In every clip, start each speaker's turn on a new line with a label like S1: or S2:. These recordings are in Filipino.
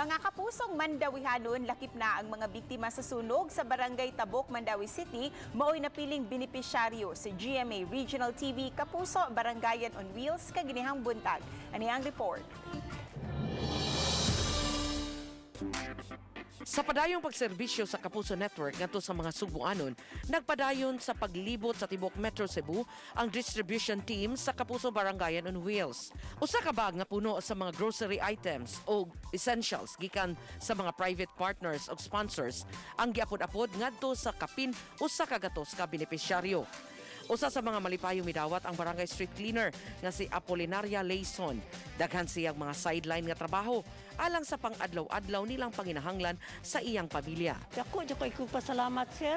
S1: Mga kapusong Mandawihanon, lakip na ang mga biktima sa sunog sa barangay Tabok, Mandaue City, mao'y napiling benepisyaryo sa GMA Regional TV Kapuso Barangayan on Wheels kaginihang buntag. Ani ang report.
S2: Sa padayong pagserbisyo sa Kapuso Network ngadto sa mga Subuanon, nagpadayon sa paglibot sa Tibok Metro Cebu ang distribution team sa Kapuso Barangayan on Wheels. Usa ka bag nga puno sa mga grocery items o essentials gikan sa mga private partners o sponsors ang giapod-apod ngadto sa kapin usa ka gatos ka benepisyaryo. Usa sa mga malipayong midawat ang barangay street cleaner nga si Apolinaria Layson. Daghan siyang mga sideline nga trabaho alang sa pang-adlaw-adlaw nilang panginahanglan sa iyang pamilya.
S3: Ako ko pasalamat sir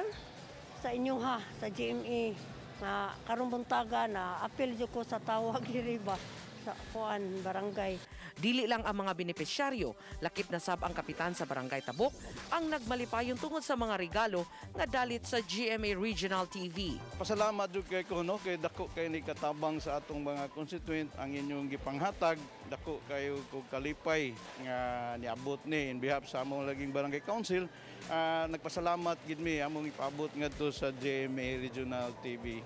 S3: sa inyong sa GMA na karong buntaga na apil ko sa tawag diri ba sa kuan barangay.
S2: Dili lang ang mga benepisyaryo, lakip na sab ang kapitan sa barangay Tabok ang nagmalipayong tungod sa mga regalo nga dalit sa GMA Regional TV.
S4: Pasalamat jud kay kuno kay dako kay ni katabang sa atong mga constituent ang inyong gipanghatag, dako kayo kog kalipay nga niabot ni in behalf sa among laging barangay council. Nagpasalamat gid mi among ipaabot ngadto sa GMA Regional TV.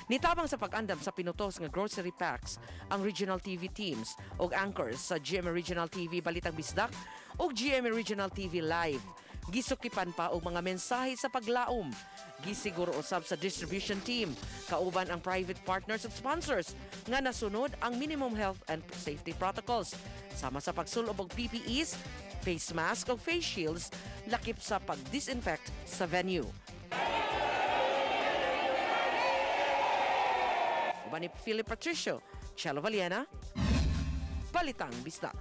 S2: Nitabang sa pag-andam sa pinutos nga grocery packs ang regional TV teams o anchors sa GMA Regional TV Balitang Bisdak o GMA Regional TV Live. Gisukipan pa og mga mensahe sa paglaom. Gisiguro usab sa distribution team kauban ang private partners ug sponsors nga nasunod ang minimum health and safety protocols sama sa pagsulob og PPEs, face mask ug face shields lakip sa pag-disinfect sa venue. Ni Philip Patricio, Chelo Valiena, Balitang Bisdak.